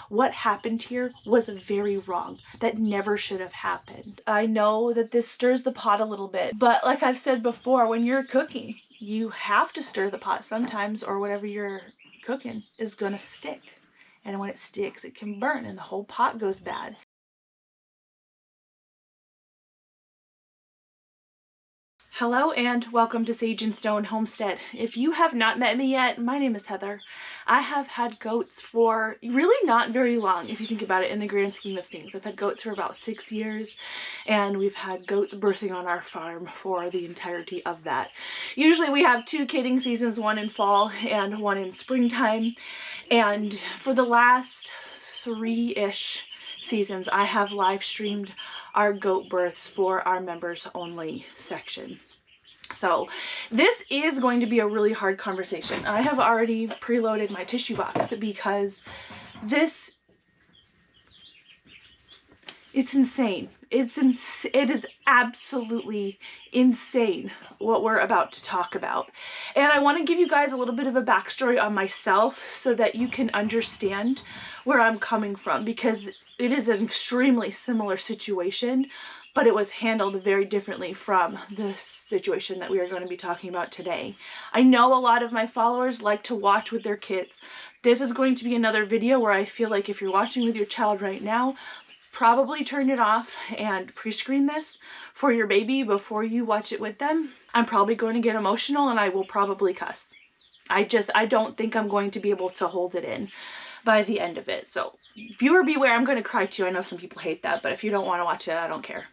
what happened here was very wrong. That never should have happened. I know that this stirs the pot a little bit, but like I've said before, when you're cooking, you have to stir the pot sometimes, or whatever you're cooking is gonna stick. And when it sticks, it can burn and the whole pot goes bad. Hello and welcome to Sage and Stone Homestead. If you have not met me yet, my name is Heather. I have had goats for really not very long, if you think about it in the grand scheme of things. I've had goats for about 6 years, and we've had goats birthing on our farm for the entirety of that. Usually we have 2 kidding seasons, one in fall and one in springtime, and for the last 3-ish seasons, I have live streamed our goat births for our members only section. So this is going to be a really hard conversation. I have already preloaded my tissue box because it's insane. It is absolutely insane what we're about to talk about. And I want to give you guys a little bit of a backstory on myself so that you can understand where I'm coming from, because it is an extremely similar situation, but it was handled very differently from the situation that we are going to be talking about today. I know a lot of my followers like to watch with their kids. This is going to be another video where I feel like if you're watching with your child right now, probably turn it off and pre-screen this for your baby before you watch it with them. I'm probably going to get emotional and I will probably cuss. I don't think I'm going to be able to hold it in by the end of it. So viewer beware, I'm going to cry too. I know some people hate that, but if you don't want to watch it, I don't care.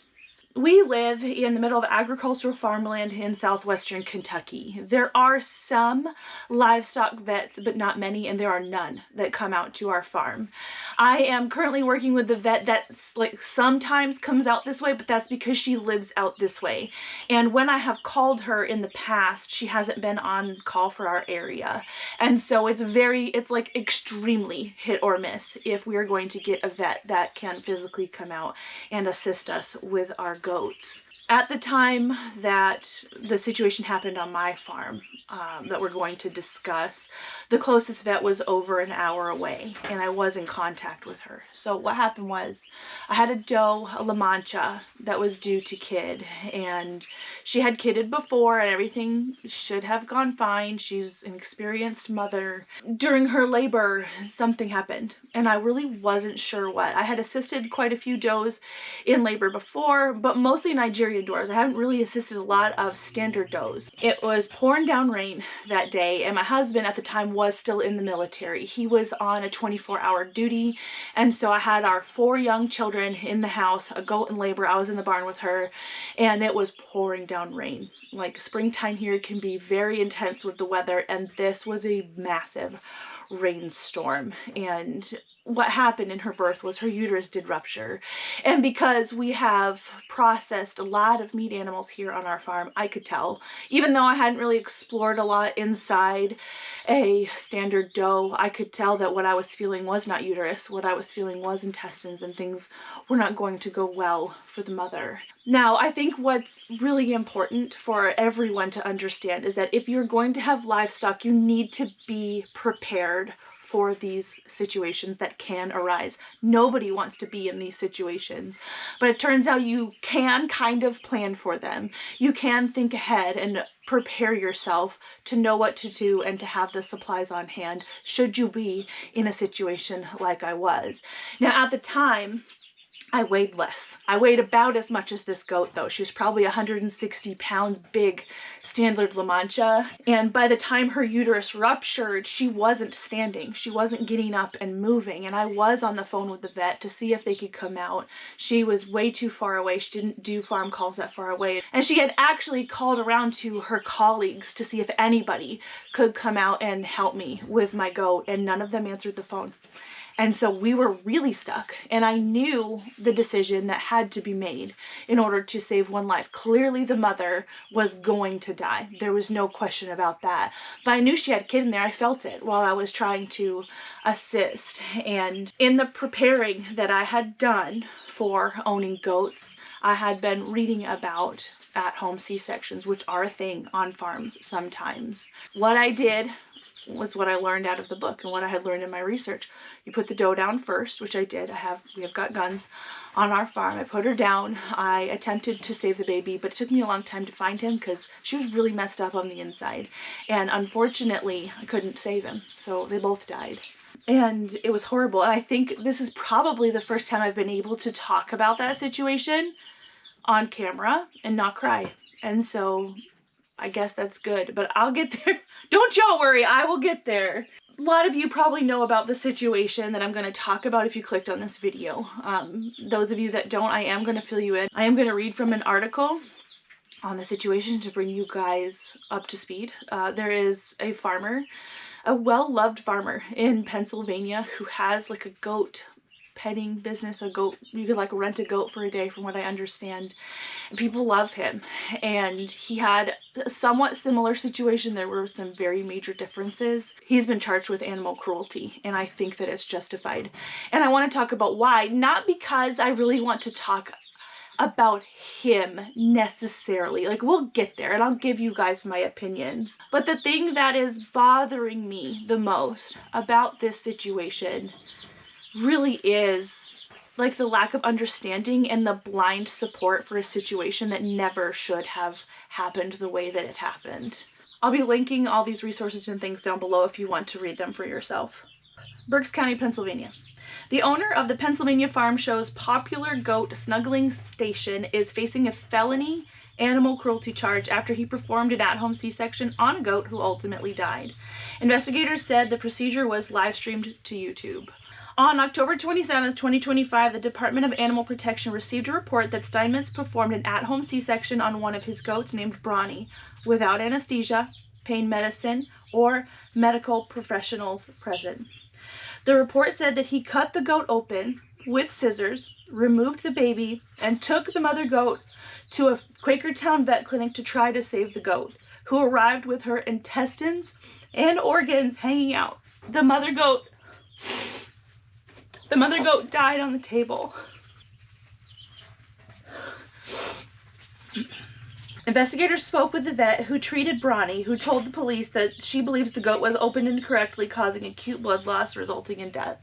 We live in the middle of agricultural farmland in southwestern Kentucky. There are some livestock vets, but not many, and there are none that come out to our farm. I am currently working with the vet that sometimes comes out this way, but that's because she lives out this way. And when I have called her in the past, she hasn't been on call for our area. And so it's like extremely hit or miss if we are going to get a vet that can physically come out and assist us with our goats. At the time that the situation happened on my farm that we're going to discuss, the closest vet was over an hour away, and I was in contact with her. So what happened was I had a doe, a La Mancha, that was due to kid, and she had kidded before and everything should have gone fine. She's an experienced mother. During her labor, something happened, and I really wasn't sure what. I had assisted quite a few does in labor before, but mostly Nigerian doors. I haven't really assisted a lot of standard does. It was pouring down rain that day, and my husband at the time was still in the military. He was on a 24-hour duty, and so I had our 4 young children in the house, a goat in labor. I was in the barn with her, and it was pouring down rain. Like, springtime here can be very intense with the weather, and this was a massive rainstorm. And what happened in her birth was her uterus did rupture. And because we have processed a lot of meat animals here on our farm, I could tell, even though I hadn't really explored a lot inside a standard doe, I could tell that what I was feeling was not uterus. What I was feeling was intestines, and things were not going to go well for the mother. Now, I think what's really important for everyone to understand is that if you're going to have livestock, you need to be prepared for these situations that can arise. Nobody wants to be in these situations, but it turns out you can kind of plan for them. You can think ahead and prepare yourself to know what to do and to have the supplies on hand should you be in a situation like I was. Now, at the time, I weighed less. I weighed about as much as this goat, though. She was probably 160 pounds big, standard La Mancha. And by the time her uterus ruptured, she wasn't standing. She wasn't getting up and moving. And I was on the phone with the vet to see if they could come out. She was way too far away. She didn't do farm calls that far away. And she had actually called around to her colleagues to see if anybody could come out and help me with my goat. And none of them answered the phone. And so we were really stuck, and I knew the decision that had to be made in order to save one life. Clearly the mother was going to die. There was no question about that. But I knew she had a kid in there. I felt it while I was trying to assist. And in the preparing that I had done for owning goats, I had been reading about at-home C-sections, which are a thing on farms sometimes. What I did was what I learned out of the book and what I had learned in my research. You put the doe down first, which I did. We have got guns on our farm. I put her down. I attempted to save the baby, but it took me a long time to find him because she was really messed up on the inside. And unfortunately, I couldn't save him. So they both died. And it was horrible. And I think this is probably the first time I've been able to talk about that situation on camera and not cry. And so I guess that's good, but I'll get there. Don't y'all worry, I will get there. A lot of you probably know about the situation that I'm going to talk about if you clicked on this video. Those of you that don't, I am going to fill you in. I am going to read from an article on the situation to bring you guys up to speed. There is a farmer, a well-loved farmer in Pennsylvania who has like a goat petting business. A goat, you could like rent a goat for a day from what I understand, and people love him. And he had a somewhat similar situation. There were some very major differences. He's been charged with animal cruelty, and I think that it's justified. And I want to talk about why, not because I really want to talk about him necessarily, like we'll get there and I'll give you guys my opinions, but the thing that is bothering me the most about this situation really is like the lack of understanding and the blind support for a situation that never should have happened the way that it happened. I'll be linking all these resources and things down below if you want to read them for yourself. Berks County, Pennsylvania. The owner of the Pennsylvania Farm Show's popular goat snuggling station is facing a felony animal cruelty charge after he performed an at-home C-section on a goat who ultimately died. Investigators said the procedure was live-streamed to YouTube. On October 27, 2025, the Department of Animal Protection received a report that Steinmetz performed an at-home C-section on one of his goats named Brawny without anesthesia, pain medicine, or medical professionals present. The report said that he cut the goat open with scissors, removed the baby, and took the mother goat to a Quakertown vet clinic to try to save the goat, who arrived with her intestines and organs hanging out. The mother goat died on the table. Investigators spoke with the vet who treated Brawny, who told the police that she believes the goat was opened incorrectly, causing acute blood loss resulting in death.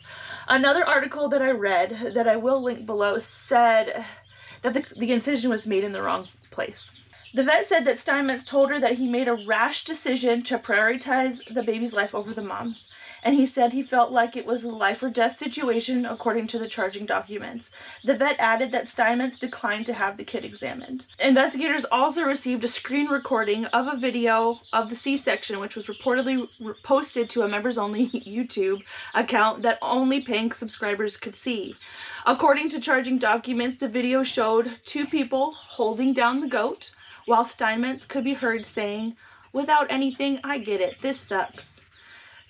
Another article that I read, that I will link below, said that the incision was made in the wrong place. The vet said that Steinmetz told her that he made a rash decision to prioritize the baby's life over the mom's, and he said he felt like it was a life or death situation according to the charging documents. The vet added that Steinmetz declined to have the kid examined. Investigators also received a screen recording of a video of the C-section, which was reportedly posted to a members-only YouTube account that only paying subscribers could see. According to charging documents, the video showed two people holding down the goat, while Steinmetz could be heard saying, "Without anything, I get it, this sucks."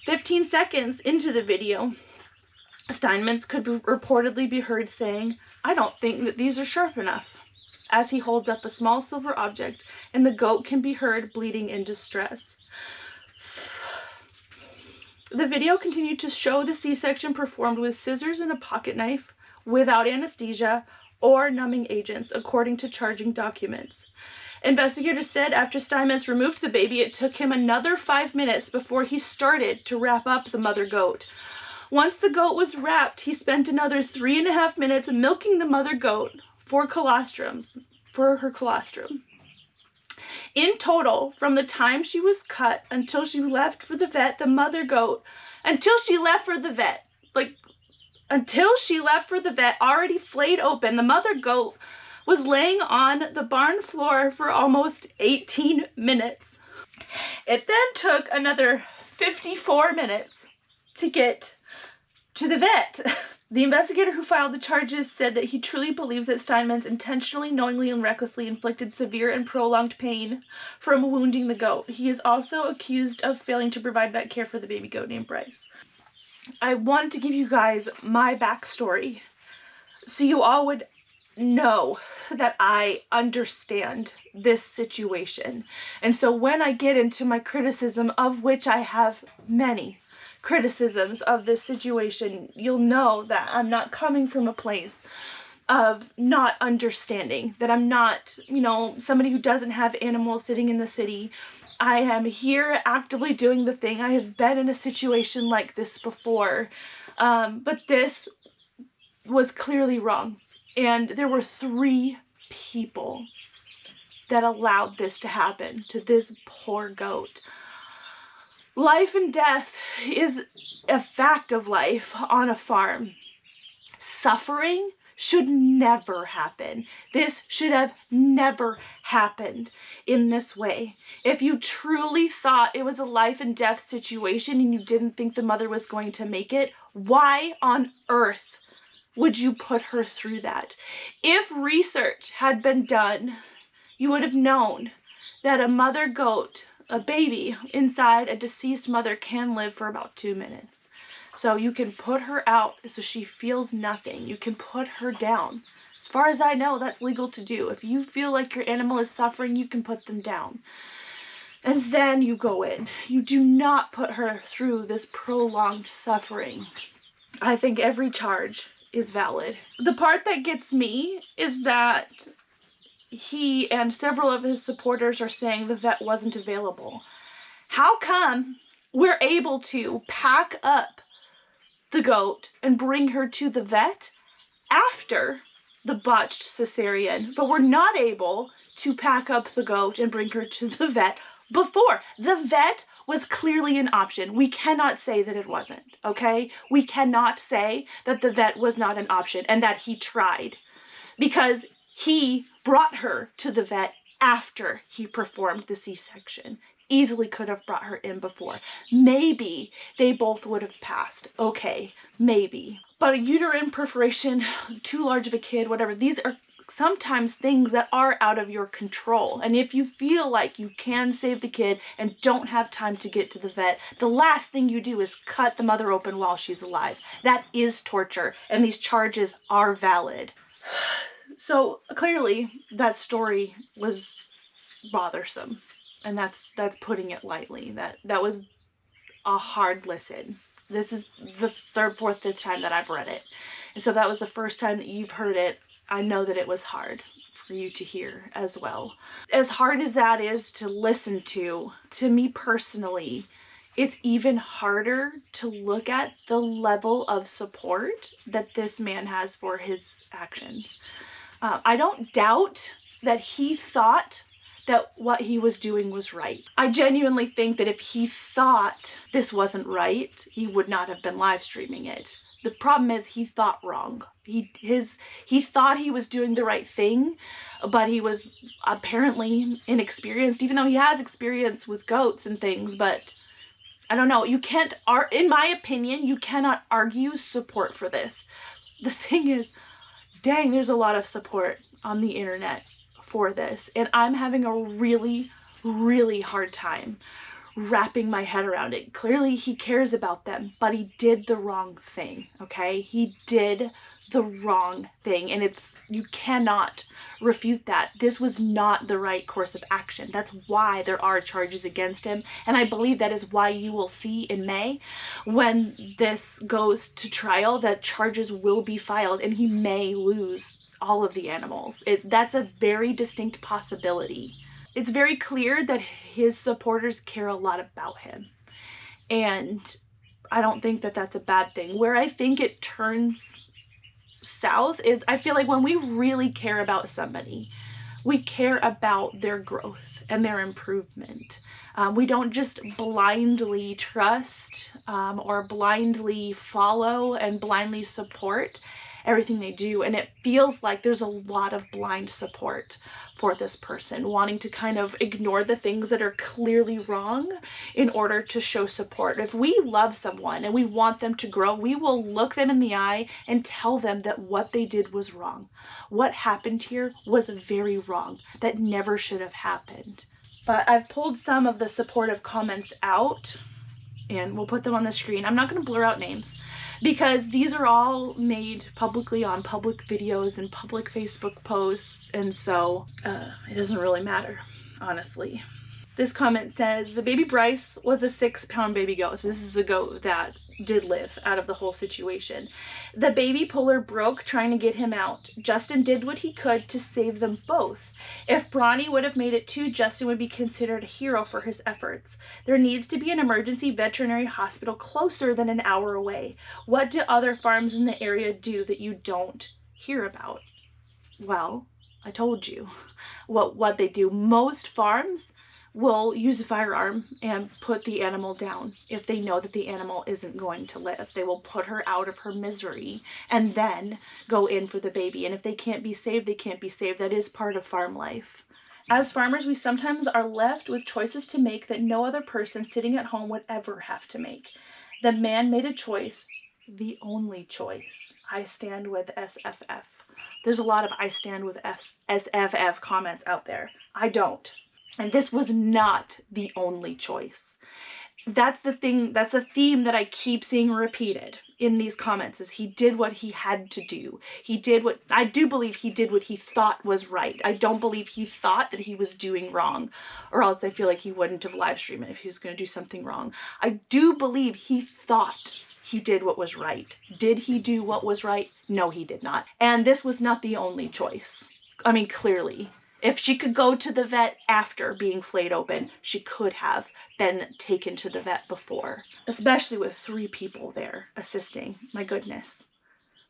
15 seconds into the video, Steinmetz could reportedly be heard saying, "I don't think that these are sharp enough," as he holds up a small silver object, and the goat can be heard bleeding in distress. The video continued to show the C-section performed with scissors and a pocket knife, without anesthesia or numbing agents, according to charging documents. Investigators said after Steinmetz removed the baby, it took him another 5 minutes before he started to wrap up the mother goat. Once the goat was wrapped, he spent another 3.5 minutes milking the mother goat for her colostrum. In total, from the time she was cut until she left for the vet, already flayed open, the mother goat was laying on the barn floor for almost 18 minutes. It then took another 54 minutes to get to the vet. The investigator who filed the charges said that he truly believes that Steinmetz intentionally, knowingly, and recklessly inflicted severe and prolonged pain from wounding the goat. He is also accused of failing to provide vet care for the baby goat named Bryce. I wanted to give you guys my backstory so you all would know that I understand this situation. And so when I get into my criticism, of which I have many criticisms of this situation, you'll know that I'm not coming from a place of not understanding, that I'm not, somebody who doesn't have animals sitting in the city. I am here actively doing the thing. I have been in a situation like this before, but this was clearly wrong. And there were 3 people that allowed this to happen to this poor goat. Life and death is a fact of life on a farm. Suffering should never happen. This should have never happened in this way. If you truly thought it was a life and death situation and you didn't think the mother was going to make it, why on earth would you put her through that? If research had been done, you would have known that a mother goat, a baby inside a deceased mother, can live for about 2 minutes. So you can put her out so she feels nothing. You can put her down. As far as I know, that's legal to do. If you feel like your animal is suffering, you can put them down. And then you go in. You do not put her through this prolonged suffering. I think every charge is valid. The part that gets me is that he and several of his supporters are saying the vet wasn't available. How come we're able to pack up the goat and bring her to the vet after the botched cesarean, but we're not able to pack up the goat and bring her to the vet before? The vet was clearly an option. We cannot say that it wasn't, okay? We cannot say that the vet was not an option and that he tried, because he brought her to the vet after he performed the C-section. Easily could have brought her in before. Maybe they both would have passed. Okay, maybe. But a uterine perforation, too large of a kid, whatever, these are sometimes things that are out of your control. And if you feel like you can save the kid and don't have time to get to the vet, the last thing you do is cut the mother open while she's alive. That is torture, and these charges are valid. So clearly that story was bothersome, and that's putting it lightly. That was a hard listen. This is the 3rd, 4th, 5th time that I've read it. And so that was the first time that you've heard it. I know that it was hard for you to hear as well. As hard as that is to listen to me personally, it's even harder to look at the level of support that this man has for his actions. I don't doubt that he thought that what he was doing was right. I genuinely think that if he thought this wasn't right, he would not have been live streaming it. The problem is he thought wrong. He thought he was doing the right thing, but he was apparently inexperienced, even though he has experience with goats and things. But I don't know. You can't, in my opinion, you cannot argue support for this. The thing is, dang, there's a lot of support on the internet for this, and I'm having a really, really hard time wrapping my head around it. Clearly he cares about them, but he did the wrong thing, okay? He did the wrong thing, and you cannot refute that. This was not the right course of action. That's why there are charges against him, and I believe that is why you will see in May, when this goes to trial, that charges will be filed and he may lose all of the animals. That's a very distinct possibility. It's very clear that his supporters care a lot about him, and I don't think that that's a bad thing. Where I think it turns south is, I feel like when we really care about somebody, we care about their growth and their improvement. We don't just blindly trust or blindly follow and blindly support everything they do. And it feels like there's a lot of blind support for this person, wanting to kind of ignore the things that are clearly wrong in order to show support. If we love someone and we want them to grow, we will look them in the eye and tell them that what they did was wrong. What happened here was very wrong. That never should have happened. But I've pulled some of the supportive comments out, and we'll put them on the screen. I'm not going to blur out names, because these are all made publicly on public videos and public Facebook posts, and so it doesn't really matter, honestly. This comment says, the baby Bryce was a 6-pound baby goat. So this is the goat that did live out of the whole situation. The baby puller broke trying to get him out. Justin did what he could to save them both. If Bronny would have made it too, Justin would be considered a hero for his efforts. There needs to be an emergency veterinary hospital closer than an hour away. What do other farms in the area do that you don't hear about? Well, I told you what they do. Most farms will use a firearm and put the animal down if they know that the animal isn't going to live. They will put her out of her misery and then go in for the baby. And if they can't be saved, they can't be saved. That is part of farm life. As farmers, we sometimes are left with choices to make that no other person sitting at home would ever have to make. The man made a choice, the only choice. I stand with SFF. There's a lot of I stand with SFF comments out there. I don't. And this was not the only choice. That's the thing, that's the theme that I keep seeing repeated in these comments, is he did what he had to do. I do believe he did what he thought was right. I don't believe he thought that he was doing wrong, or else I feel like he wouldn't have live streamed it if he was going to do something wrong. I do believe he thought he did what was right. Did he do what was right? No, he did not. And this was not the only choice. I mean, clearly. If she could go to the vet after being flayed open, she could have been taken to the vet before. Especially with 3 people there assisting. My goodness.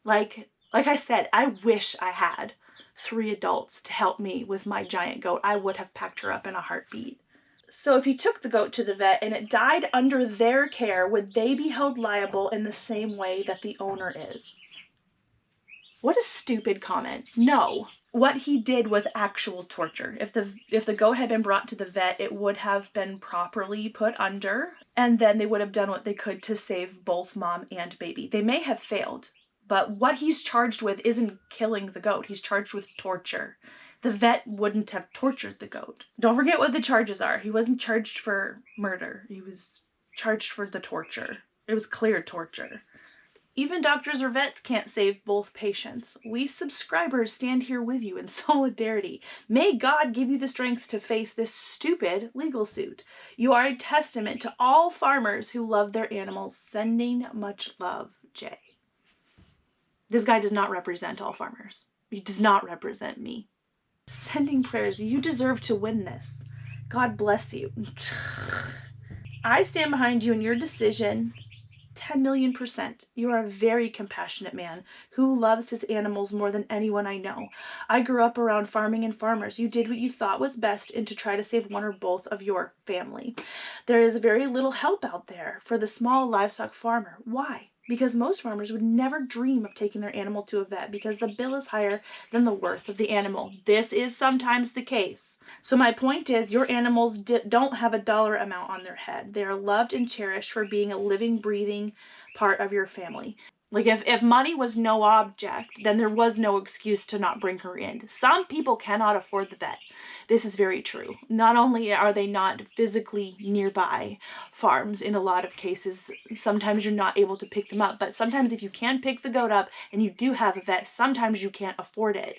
Like I said, I wish I had 3 adults to help me with my giant goat. I would have packed her up in a heartbeat. So if you took the goat to the vet and it died under their care, would they be held liable in the same way that the owner is? What a stupid comment. No. What he did was actual torture. If the goat had been brought to the vet, it would have been properly put under, and then they would have done what they could to save both mom and baby. They may have failed, but what he's charged with isn't killing the goat. He's charged with torture. The vet wouldn't have tortured the goat. Don't forget what the charges are. He wasn't charged for murder. He was charged for the torture. It was clear torture. Even doctors or vets can't save both patients. We subscribers stand here with you in solidarity. May God give you the strength to face this stupid legal suit. You are a testament to all farmers who love their animals. Sending much love, Jay. This guy does not represent all farmers. He does not represent me. Sending prayers. You deserve to win this. God bless you. I stand behind you in your decision. 10,000,000%. You are a very compassionate man who loves his animals more than anyone I know. I grew up around farming and farmers. You did what you thought was best and to try to save one or both of your family. There is very little help out there for the small livestock farmer. Why? Because most farmers would never dream of taking their animal to a vet because the bill is higher than the worth of the animal. This is sometimes the case. So my point is, your animals don't have a dollar amount on their head. They are loved and cherished for being a living, breathing part of your family. Like if money was no object, then there was no excuse to not bring her in. Some people cannot afford the vet. This is very true. Not only are they not physically nearby farms in a lot of cases, sometimes you're not able to pick them up. But sometimes if you can pick the goat up and you do have a vet, sometimes you can't afford it.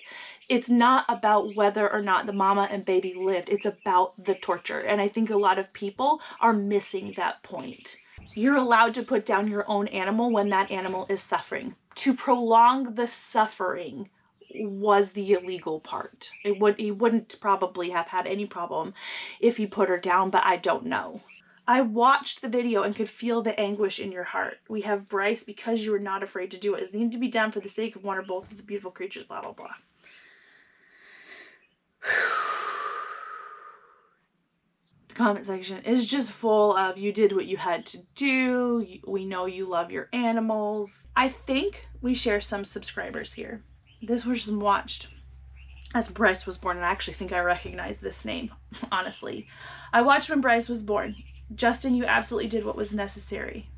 It's not about whether or not the mama and baby lived. It's about the torture. And I think a lot of people are missing that point. You're allowed to put down your own animal when that animal is suffering. To prolong the suffering was the illegal part. He wouldn't probably have had any problem if he put her down, but I don't know. I watched the video and could feel the anguish in your heart. We have Bryce because you were not afraid to do it. It needed to be done for the sake of one or both of the beautiful creatures, blah, blah, blah. The comment section is just full of you did what you had to do. We know you love your animals. I think we share some subscribers here. This was watched as Bryce was born, and I actually think I recognize this name, honestly. I watched when Bryce was born. Justin, you absolutely did what was necessary.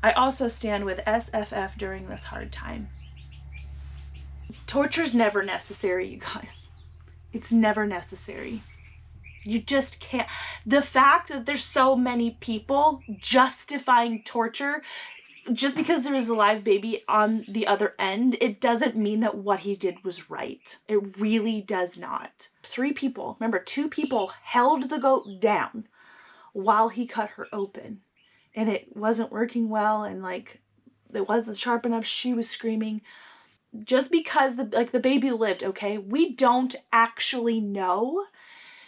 I also stand with SFF during this hard time. Torture's never necessary, you guys. It's never necessary. You just can't. The fact that there's so many people justifying torture just because there is a live baby on the other end, it doesn't mean that what he did was right. It really does not. 3 people, remember, 2 people held the goat down while he cut her open. and it wasn't working well, and like it wasn't sharp enough. She was screaming. Just because the baby lived, okay? We don't actually know,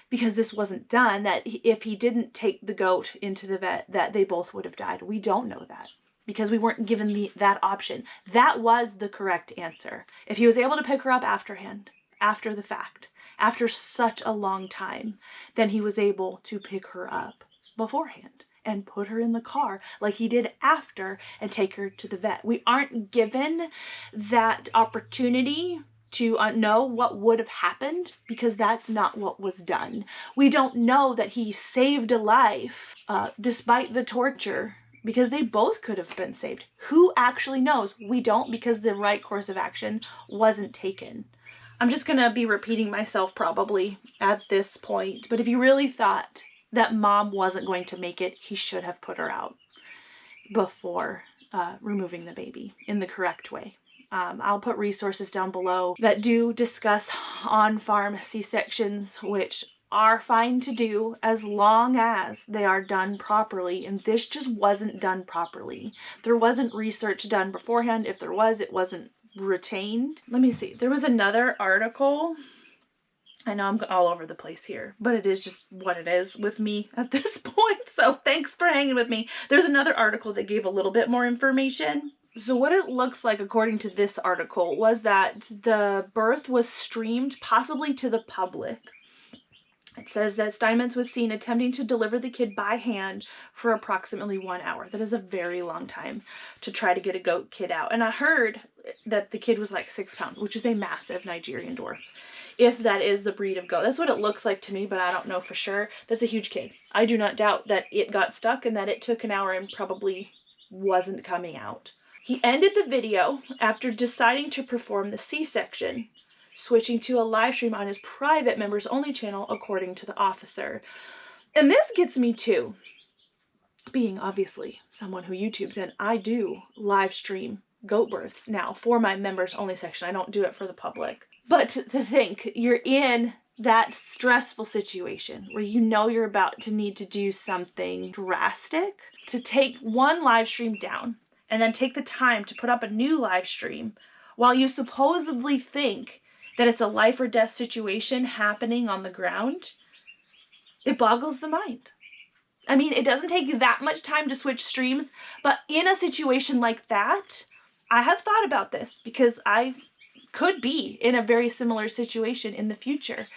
because this wasn't done, that if he didn't take the goat into the vet, that they both would have died. We don't know that because we weren't given that option. That was the correct answer. If he was able to pick her up after the fact, after such a long time, then he was able to pick her up beforehand and put her in the car like he did after and take her to the vet. We aren't given that opportunity to know what would have happened, because that's not what was done. We don't know that he saved a life despite the torture, because they both could have been saved. Who actually knows? We don't, because the right course of action wasn't taken. I'm just gonna be repeating myself probably at this point, but if you really thought that mom wasn't going to make it, he should have put her out before removing the baby in the correct way. I'll put resources down below that do discuss on-farm C-sections, which are fine to do as long as they are done properly. And this just wasn't done properly. There wasn't research done beforehand. If there was, it wasn't retained. Let me see. There was another article. I know I'm all over the place here, but it is just what it is with me at this point. So thanks for hanging with me. There's another article that gave a little bit more information. So what it looks like, according to this article, was that the birth was streamed possibly to the public. It says that Steinmetz was seen attempting to deliver the kid by hand for approximately 1 hour. That is a very long time to try to get a goat kid out. And I heard that the kid was like 6 pounds, which is a massive Nigerian dwarf, if that is the breed of goat. That's what it looks like to me, but I don't know for sure. That's a huge kid. I do not doubt that it got stuck and that it took an hour and probably wasn't coming out. He ended the video after deciding to perform the C-section, switching to a live stream on his private members only channel, according to the officer. And this gets me to being obviously someone who YouTubes, and I do live stream goat births now for my members only section. I don't do it for the public. But to think you're in that stressful situation where you know you're about to need to do something drastic, to take one live stream down and then take the time to put up a new live stream while you supposedly think that it's a life or death situation happening on the ground, it boggles the mind. I mean, it doesn't take that much time to switch streams, but in a situation like that, I have thought about this because I could be in a very similar situation in the future.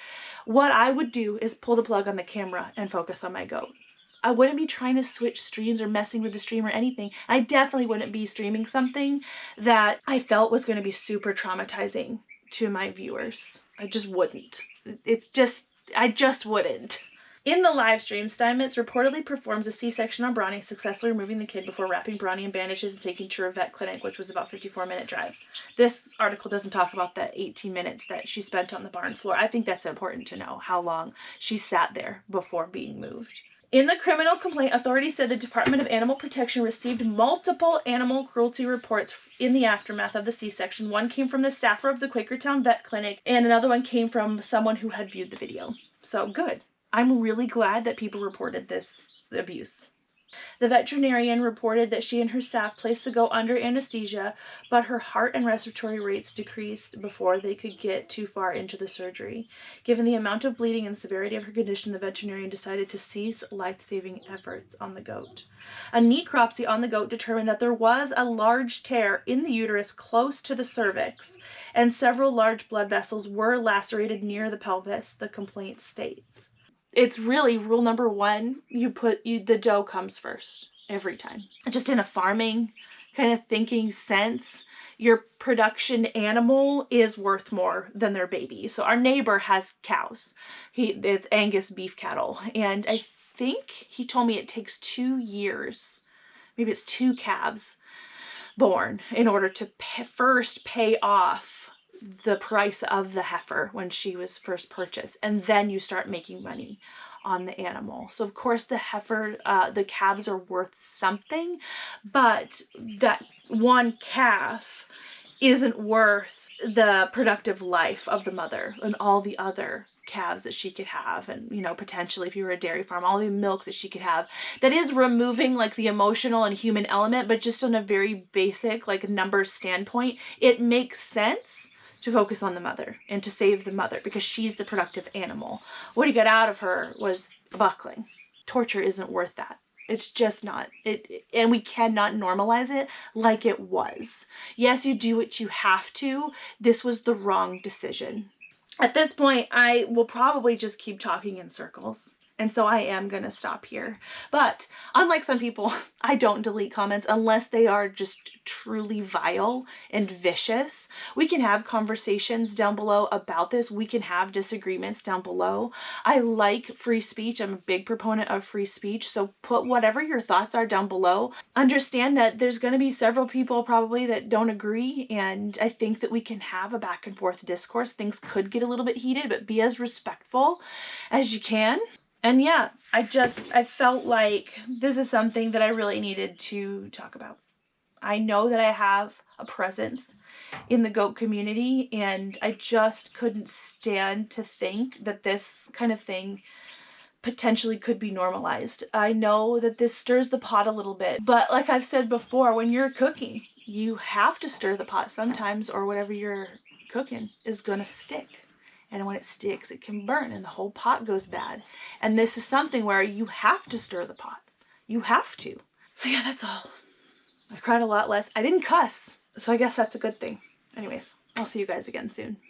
What I would do is pull the plug on the camera and focus on my goat. I wouldn't be trying to switch streams or messing with the stream or anything. I definitely wouldn't be streaming something that I felt was going to be super traumatizing to my viewers. I just wouldn't. I just wouldn't. In the live stream, Steinmetz reportedly performs a C-section on Bronny, successfully removing the kid before wrapping Bronny in bandages and taking to her vet clinic, which was about a 54-minute drive. This article doesn't talk about that 18 minutes that she spent on the barn floor. I think that's important to know, how long she sat there before being moved. In the criminal complaint, authorities said the Department of Animal Protection received multiple animal cruelty reports in the aftermath of the C-section. One came from the staffer of the Quakertown Vet Clinic, and another one came from someone who had viewed the video. So good. I'm really glad that people reported this abuse. The veterinarian reported that she and her staff placed the goat under anesthesia, but her heart and respiratory rates decreased before they could get too far into the surgery. Given the amount of bleeding and severity of her condition, the veterinarian decided to cease life-saving efforts on the goat. A necropsy on the goat determined that there was a large tear in the uterus close to the cervix, and several large blood vessels were lacerated near the pelvis, the complaint states. It's really rule number one, the doe comes first every time. Just in a farming kind of thinking sense, your production animal is worth more than their baby. So our neighbor has cows. It's Angus beef cattle. And I think he told me it takes 2 years, maybe it's 2 calves born, in order to first pay off the price of the heifer when she was first purchased, and then you start making money on the animal. So of course the calves are worth something, but that one calf isn't worth the productive life of the mother and all the other calves that she could have, and, you know, potentially if you were a dairy farm, all the milk that she could have, that is removing like the emotional and human element, but just on a very basic like numbers standpoint, it makes sense to focus on the mother and to save the mother because she's the productive animal. What he got out of her was a buckling. Torture isn't worth that. It's just not. And we cannot normalize it like it was. Yes, you do what you have to. This was the wrong decision. At this point, I will probably just keep talking in circles. And so I am going to stop here. But unlike some people, I don't delete comments unless they are just truly vile and vicious. We can have conversations down below about this. We can have disagreements down below. I like free speech. I'm a big proponent of free speech. So put whatever your thoughts are down below. Understand that there's going to be several people probably that don't agree. And I think that we can have a back and forth discourse. Things could get a little bit heated, but be as respectful as you can. And yeah, I felt like this is something that I really needed to talk about. I know that I have a presence in the goat community, and I just couldn't stand to think that this kind of thing potentially could be normalized. I know that this stirs the pot a little bit, but like I've said before, when you're cooking, you have to stir the pot sometimes, or whatever you're cooking is gonna stick. And when it sticks, it can burn and the whole pot goes bad. And this is something where you have to stir the pot. You have to. So yeah, that's all. I cried a lot less. I didn't cuss. So I guess that's a good thing. Anyways, I'll see you guys again soon.